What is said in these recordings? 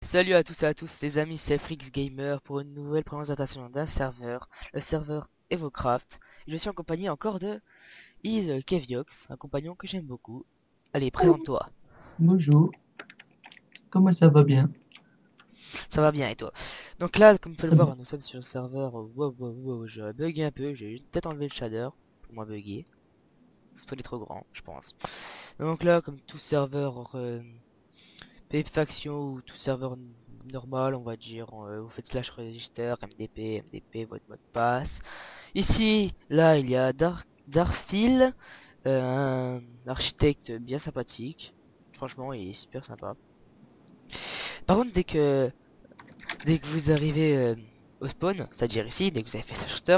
Salut à tous et à tous les amis, c'est Frix Gamer pour une nouvelle présentation d'un serveur, le serveur EvoCraft. Je suis en compagnie encore de Keviox, un compagnon que j'aime beaucoup. Allez, présente-toi. Bonjour, comment ça va bien? Ça va bien et toi? Donc là, comme vous pouvez le Très bien. voir, nous sommes sur le serveur. Wow, je bugué un peu, j'ai peut-être enlevé le shader pour moins bugger. C'est pas trop grand, je pense. Donc là, comme tout serveur PvP faction ou tout serveur normal, on va dire, vous faites slash register, MDP, votre mot de passe. Ici, là, il y a Darphil, un architecte bien sympathique. Franchement, il est super sympa. Par contre, dès que vous arrivez au spawn, c'est-à-dire ici, dès que vous avez fait slash register,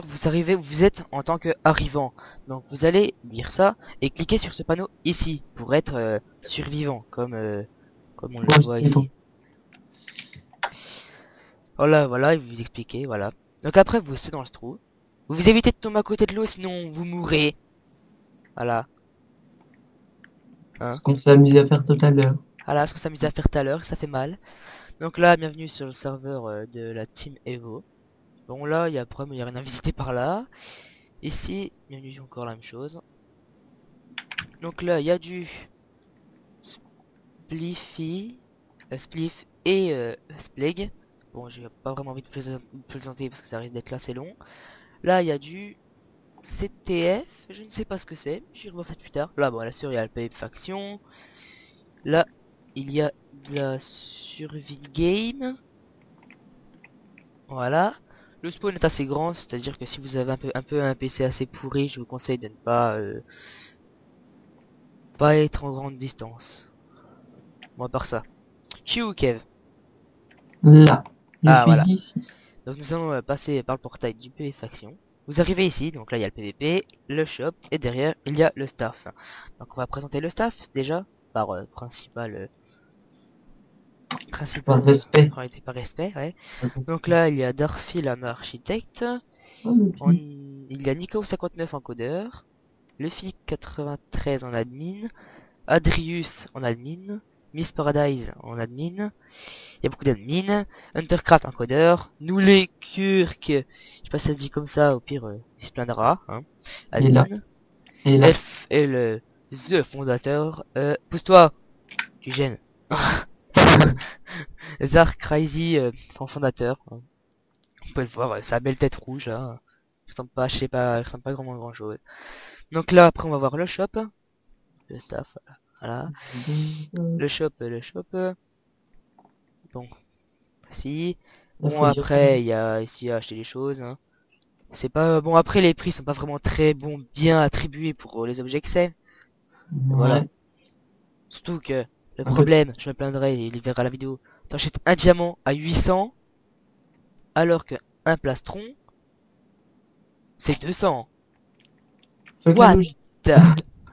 vous êtes en tant que arrivant. Donc vous allez lire ça et cliquer sur ce panneau ici pour être survivant, comme on le Moi, voit c'est bon. ici. Voilà, il vous expliquer, voilà. Donc après, vous restez dans ce trou. Vous évitez de tomber à côté de l'eau, sinon vous mourrez. Voilà, Ce hein. qu'on s'est amusé à faire tout à l'heure. Voilà ce qu'on s'est mis à faire tout à l'heure, ça fait mal. Donc là, bienvenue sur le serveur de la Team Evo. Bon là, il y a rien à visiter par là. Ici, bienvenue encore la même chose. Donc là, il y a du Spliffy, Spliff et Spleg. Bon, j'ai pas vraiment envie de présenter parce que ça risque d'être là, c'est long. Là, il y a du CTF, je ne sais pas ce que c'est, j'y revoir ça plus tard. Là, bon, la sûr, il y a le PvP faction. Là, il y a de la survie game. Voilà. Le spawn est assez grand, c'est-à-dire que si vous avez un peu un PC assez pourri, je vous conseille de ne pas être en grande distance. Moi, par ça. Chiou, Kev. Là, je Ah, suis voilà. ici. Donc nous allons passer par le portail du PvP faction. Vous arrivez ici, donc là il y a le PvP, le shop, et derrière il y a le staff. Donc on va présenter le staff déjà, par Par principale respect. priorité par respect, ouais. Par Donc respect. là il y a Darphil en architecte, Oh, le flic. il y a Nico59 en codeur, Luffy93 en admin, Adrius en admin, Miss Paradise en admin, il y a beaucoup d'admin, Huntercraft en codeur, nous les Kurk, je sais pas si ça se dit comme ça, au pire il se plaindra, hein, Et là, admin, et là. Elf et le The fondateur, pousse-toi, tu gênes. Zark Crazy en fondateur, hein. Vous pouvez le voir, sa belle tête rouge là, il ressemble pas, je sais pas, il ressemble pas vraiment à grand chose. Donc là après on va voir le shop, le staff, voilà. Le shop, bon, si. Il Bon faut dire que après il y a ici à acheter des choses, hein. C'est pas bon, après les prix sont pas vraiment très bons, bien attribués pour les objets que c'est. Voilà. ouais, Surtout que le un peu. problème, je me plaindrai, il verra la vidéo. T'achètes un diamant à 800 alors que un plastron c'est 200. Faites la What? logique.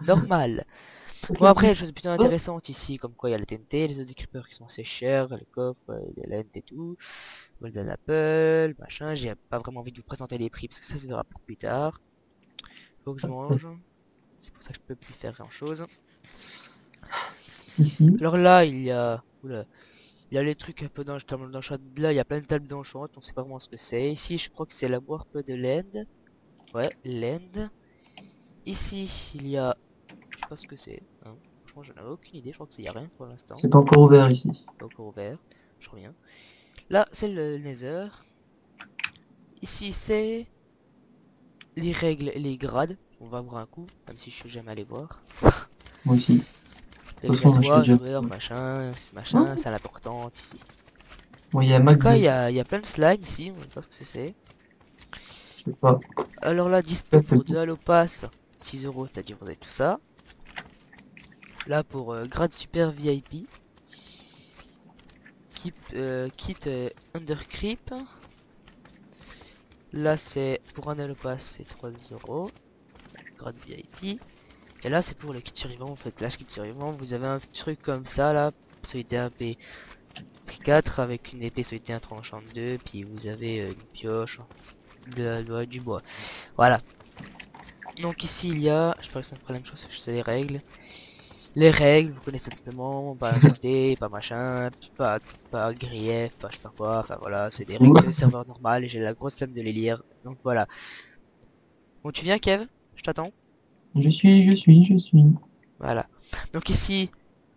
Normal. Faites Bon la après, les logique. choses plutôt Oh, intéressantes ici, comme quoi il y a la TNT, les autres creepers qui sont assez chers, le coffre, les lentes et tout, Golden Apple, machin. J'ai pas vraiment envie de vous présenter les prix parce que ça se verra pour plus tard. Faut que je mange. C'est pour ça que je peux plus faire grand chose. ici. Alors là, oula, il y a les trucs un peu d'enchant. Là, il y a plein de tables d'enchant. On sait pas vraiment ce que c'est. Ici, je crois que c'est la warp de l'end. Ouais, l'end. Ici, il y a, je sais pas ce que c'est, hein. Franchement, j'en ai aucune idée. Je crois que y a rien pour l'instant. C'est pas encore ouvert ici. Pas encore ouvert. Je reviens. Là, c'est le Nether. Ici, c'est les règles et les grades. On va voir un coup, même si je suis jamais allé voir. Moi aussi. De toute façon, moi, je suis Obligatoire, déjà. joueur, machin, Oh, c'est l'important ici. moi, il y a En tout max cas, de il y ça. a, il y a plein de slime ici. On ne sait pas ce que c'est. Je sais pas. Alors là, Là, dispo c'est pour bon. 2 Allopass, 6 euros, c'est-à-dire vous avez tout ça. Là pour grade super VIP, kit Undercreep. Là c'est pour un Allopass, c'est 3 euros, grade VIP. Et là c'est pour le kit survivant, vous faites l'âge kit survivant, vous avez un truc comme ça là, solité 1 P4 avec une épée solité 1 tranchant 2, puis vous avez une pioche, du bois. Voilà. Donc ici il y a, je pense que c'est la même chose, je sais les règles. Les règles, vous connaissez simplement, pas insulter, pas machin, pas grief, pas je sais pas quoi, enfin voilà, c'est des règles de serveur normal et j'ai la grosse flemme de les lire, donc voilà. Bon, tu viens Kev? Je t'attends. Je suis. Voilà. Donc ici,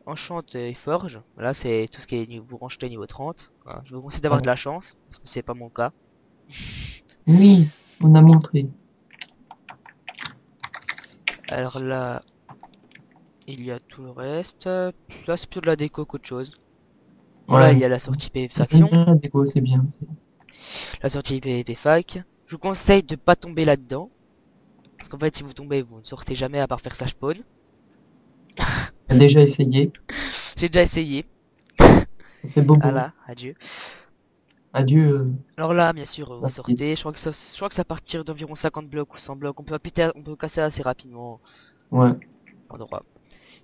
enchante et forge, voilà, c'est tout ce qui est niveau, vous ranchetez niveau 30. Voilà. Je vous conseille d'avoir de Ouais. la chance, parce que c'est pas mon cas. Oui, on a montré. Alors là, il y a tout le reste. Là, c'est plutôt de la déco qu'autre chose. Bon là, Ouais. il y a la sortie PvP J'aime faction, bien la déco, c'est bien. la sortie PvP fac. Je vous conseille de pas tomber là-dedans. Parce qu'en fait, si vous tombez, vous ne sortez jamais à part faire sa spawn. J'ai déjà essayé. J'ai déjà essayé. Ça fait bobo. Voilà, adieu. Adieu. Alors là, bien sûr, vous Merci. sortez. Je crois que c'est à partir d'environ 50 blocs ou 100 blocs. On peut casser assez rapidement Ouais. l'endroit.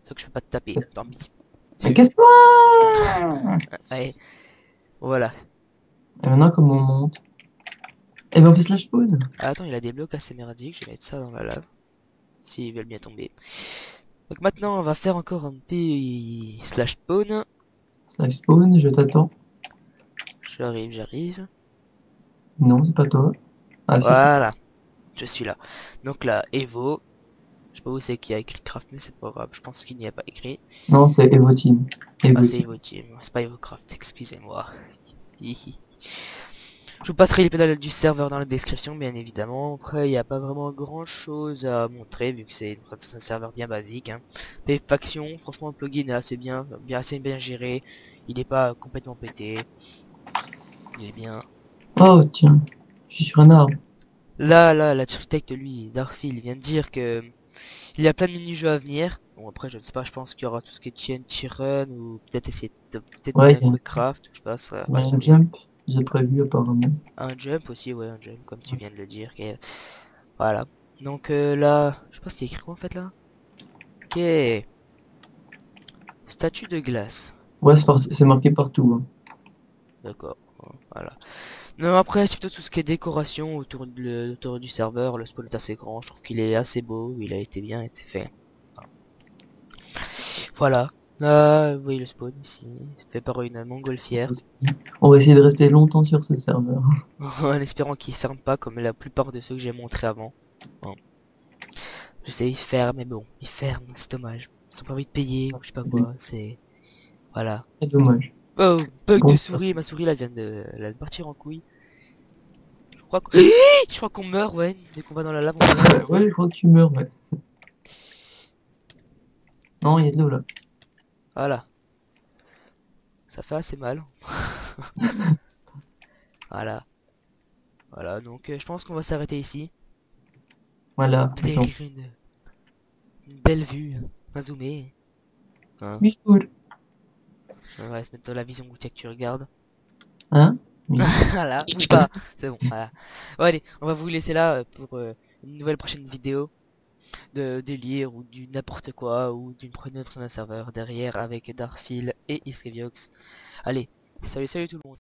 Sauf que je peux pas te taper, tant pis. Mais casse-toi! Ouais, voilà. Et maintenant, comment on monte? Eh ben, on fait slash spawn. Ah, attends, il a des blocs assez merdiques. Je vais mettre ça dans la lave. S'ils veulent bien tomber. Donc maintenant, on va faire encore un petit slash spawn. Slash spawn, je t'attends. J'arrive, j'arrive. Non, c'est pas toi. Ah, si, c'est toi. Voilà, je suis là. Donc là, Evo. Je sais pas où c'est qu'il y a écrit craft, mais c'est pas grave. Je pense qu'il n'y a pas écrit. Non, c'est Evo Team. Ah, Evo c'est Team. Evo Team. C'est pas Evo Craft, excusez-moi. Hihi. Je vous passerai les pédales du serveur dans la description, bien évidemment. Après, il n'y a pas vraiment grand chose à montrer, vu que c'est un serveur bien basique. Hein. Les factions, franchement, le plugin est assez bien géré. Il n'est pas complètement pété. Il est bien. Oh, tiens. Je suis sur un arbre. Là, l'architecte, lui, Darfield, vient de dire que il y a plein de mini-jeux à venir. Bon, après, je ne sais pas, je pense qu'il y aura tout ce qui est TNT Run, ou peut-être essayer de, peut-être Ouais, un Quick Craft, je sais pas, ça il y va a se un prouver. jump. J'ai prévu, apparemment. Un jump aussi, ouais, un jump, comme tu Ouais. viens de le dire. Voilà. Donc là, je sais pas ce qu'il y a écrit quoi en fait là. Ok. Statue de glace. Ouais, Je sais pas ce que c'est c'est. marqué partout. Hein. D'accord. Bon, voilà. Non, après, c'est plutôt tout ce qui est décoration autour du serveur. Le spawn est assez grand. Je trouve qu'il est assez beau. Il a été fait. Voilà. Vous voyez le spawn ici. Fait par une montgolfière. On va essayer de rester longtemps sur ce serveur. En espérant qu'il ferme pas comme la plupart de ceux que j'ai montré avant. Bon. Je sais, il ferme, mais bon, il ferme, c'est dommage. Ils ont pas envie de payer ou je sais pas quoi. C'est. Voilà. C'est dommage. Oh, bug de Bon, souris, ma souris là elle vient de partir en couille. Je crois qu'on meurt, ouais, dès qu'on va dans la lave on meurt. ouais, je crois que tu meurs, ouais. Non, il y a de l'eau là. Voilà, ça fait assez mal. Voilà, voilà, donc je pense qu'on va s'arrêter ici. Voilà, Peut-être attends. une belle vue, un zoomé. Hein. Michoud. On va se mettre dans la vision où que tu regardes. Hein? Oui. Voilà, ou pas, c'est bon, voilà. Bon allez, on va vous laisser là pour une nouvelle prochaine vidéo de délire ou du n'importe quoi ou d'une première personne d'un serveur derrière avec Darfil et Iskeviox. Allez, salut tout le monde.